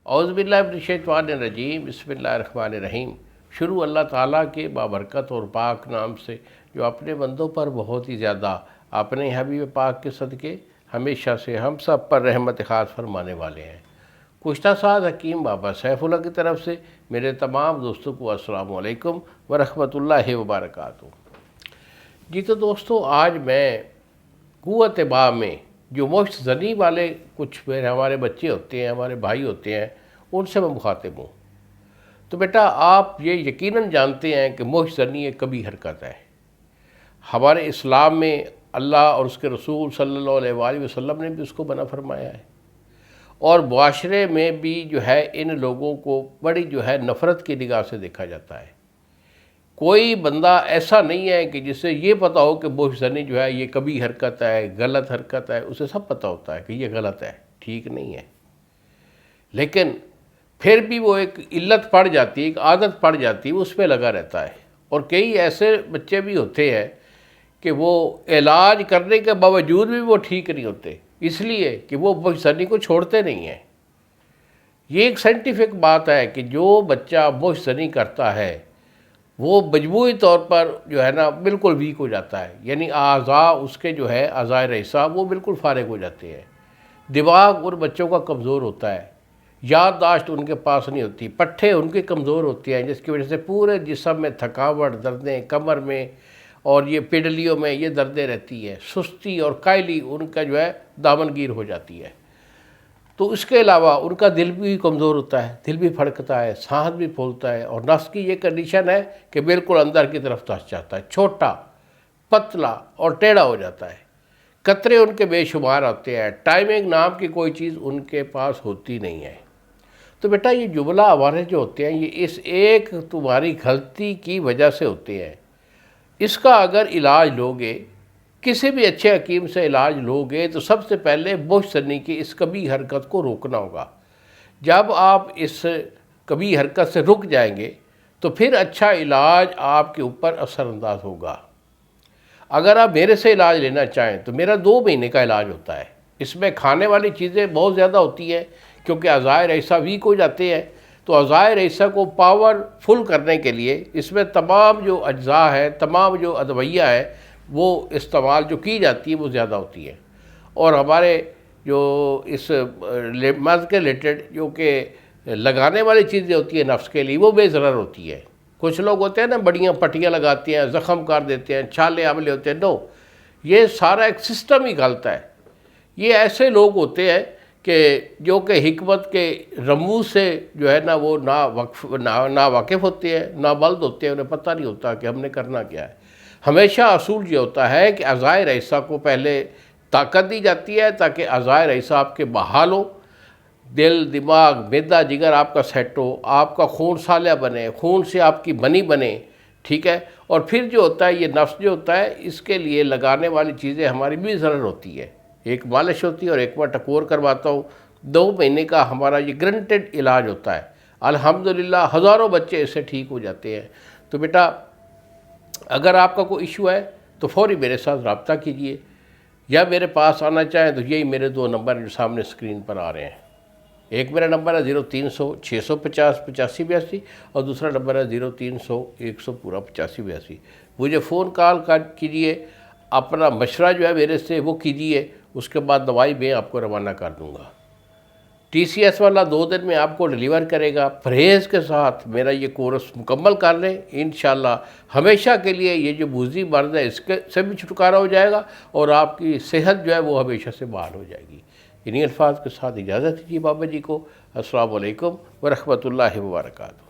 اعوذ باللہ من الشیطان الرجیم، بسم اللہ الرحمن الرحیم۔ شروع اللہ تعالیٰ کے بابرکت اور پاک نام سے جو اپنے بندوں پر بہت ہی زیادہ اپنے حبیب پاک کے صدقے ہمیشہ سے ہم سب پر رحمت خاص فرمانے والے ہیں۔ کشتہ ساز حکیم بابا سیف اللہ کی طرف سے میرے تمام دوستوں کو السلام علیکم ورحمۃ اللہ وبرکاتہ۔ جی تو دوستو، آج میں قوت با میں جو مشت زنی والے کچھ ہمارے بچے ہوتے ہیں، ہمارے بھائی ہوتے ہیں، ان سے میں مخاطب ہوں۔ تو بیٹا، آپ یہ یقیناً جانتے ہیں کہ مشت زنی ایک کبھی حرکت ہے۔ ہمارے اسلام میں اللہ اور اس کے رسول صلی اللہ علیہ وآلہ وسلم نے بھی اس کو منع فرمایا ہے، اور معاشرے میں بھی جو ہے ان لوگوں کو بڑی نفرت کی نگاہ سے دیکھا جاتا ہے۔ کوئی بندہ ایسا نہیں ہے کہ جسے یہ پتہ ہو کہ مشت زنی جو ہے یہ کبھی حرکت ہے، غلط حرکت ہے۔ اسے سب پتہ ہوتا ہے کہ یہ غلط ہے، ٹھیک نہیں ہے، لیکن پھر بھی وہ ایک علت پڑ جاتی ہے، ایک عادت پڑ جاتی ہے، اس پہ لگا رہتا ہے۔ اور کئی ایسے بچے بھی ہوتے ہیں کہ وہ علاج کرنے کے باوجود بھی وہ ٹھیک نہیں ہوتے، اس لیے کہ وہ مشت زنی کو چھوڑتے نہیں ہیں۔ یہ ایک سائنٹیفک بات ہے کہ جو بچہ مشت زنی کرتا ہے وہ مجموعی طور پر بالکل ویک ہو جاتا ہے، یعنی اعضاء اس کے اعضاء رئیسہ وہ بالکل فارغ ہو جاتے ہیں۔ دماغ ان بچوں کا کمزور ہوتا ہے، یادداشت ان کے پاس نہیں ہوتی، پٹھے ان کے کمزور ہوتے ہیں، جس کی وجہ سے پورے جسم میں تھکاوٹ، دردیں کمر میں اور یہ پنڈلیوں میں یہ دردیں رہتی ہیں، سستی اور کائلی ان کا دامنگیر ہو جاتی ہے۔ تو اس کے علاوہ ان کا دل بھی کمزور ہوتا ہے، دل بھی پھڑکتا ہے، سانس بھی پھولتا ہے، اور نفس کی یہ کنڈیشن ہے کہ بالکل اندر کی طرف دھنس جاتا ہے، چھوٹا، پتلا اور ٹیڑھا ہو جاتا ہے۔ قطرے ان کے بے شمار ہوتے ہیں، ٹائمنگ نام کی کوئی چیز ان کے پاس ہوتی نہیں ہے۔ تو بیٹا، یہ جملہ ہمارے جو ہوتے ہیں یہ اس ایک تمہاری غلطی کی وجہ سے ہوتے ہیں۔ اس کا اگر علاج لوگے، کسی بھی اچھے حکیم سے علاج لوگے، تو سب سے پہلے مشت زنی کی اس کبھی حرکت کو روکنا ہوگا۔ جب آپ اس کبھی حرکت سے رک جائیں گے تو پھر اچھا علاج آپ کے اوپر اثر انداز ہوگا۔ اگر آپ میرے سے علاج لینا چاہیں تو میرا 2 مہینے کا علاج ہوتا ہے۔ اس میں کھانے والی چیزیں بہت زیادہ ہوتی ہیں، کیونکہ اعضاء رئیسہ ویک ہو جاتے ہیں۔ تو اعضاء رئیسہ کو پاور فل کرنے کے لیے اس میں تمام جو اجزاء ہے، تمام جو ادویہ ہے، وہ استعمال جو کی جاتی ہے وہ زیادہ ہوتی ہے۔ اور ہمارے جو اس مرض کے ریلیٹڈ جو کہ لگانے والی چیزیں ہوتی ہیں نفس کے لیے، وہ بے ضرر ہوتی ہے۔ کچھ لوگ ہوتے ہیں نا، بڑیاں پٹیاں لگاتے ہیں، زخم کر دیتے ہیں، چھالے عملے ہوتے ہیں۔ نو، یہ سارا ایک سسٹم ہی غلط ہے۔ یہ ایسے لوگ ہوتے ہیں کہ جو کہ حکمت کے رموز سے وہ نا واقف ہوتے ہیں، نا بلد ہوتے ہیں، انہیں پتہ نہیں ہوتا کہ ہم نے کرنا کیا ہے۔ ہمیشہ اصول یہ ہوتا ہے کہ اعضاء رئیسہ کو پہلے طاقت دی جاتی ہے تاکہ اعضاء رئیسہ آپ کے بحال ہو، دل، دماغ، معدہ، جگر آپ کا سیٹ ہو، آپ کا خون سالہ بنے، خون سے آپ کی منی بنے، ٹھیک ہے۔ اور پھر جو ہوتا ہے یہ نفس جو ہوتا ہے، اس کے لیے لگانے والی چیزیں ہماری بھی ضرر ہوتی ہے۔ ایک مالش ہوتی ہے اور ایک بار ٹکور کرواتا ہوں، 2 مہینے کا ہمارا یہ گرنٹڈ علاج ہوتا ہے۔ الحمدللہ ہزاروں بچے اس سے ٹھیک ہو جاتے ہیں۔ تو بیٹا، اگر آپ کا کوئی ایشو ہے تو فوری میرے ساتھ رابطہ کیجئے، یا میرے پاس آنا چاہیں تو یہی میرے 2 نمبر جو سامنے اسکرین پر آ رہے ہیں۔ ایک میرا نمبر ہے 0300 650 8582، اور دوسرا نمبر ہے 0300 100 پورا 8582۔ مجھے فون کال کیجئے، اپنا مشورہ میرے سے وہ کیجئے، اس کے بعد دوائی میں آپ کو روانہ کر دوں گا۔ TCS والا 2 دن میں آپ کو ڈیلیور کرے گا۔ پرہیز کے ساتھ میرا یہ کورس مکمل کر لیں، انشاءاللہ ہمیشہ کے لیے یہ جو موذی مرض ہے اس کے سے بھی چھٹکارا ہو جائے گا، اور آپ کی صحت وہ ہمیشہ سے بحال ہو جائے گی۔ انہی الفاظ کے ساتھ اجازت دیجیے بابا جی کو۔ السلام علیکم ورحمۃ اللہ وبرکاتہ۔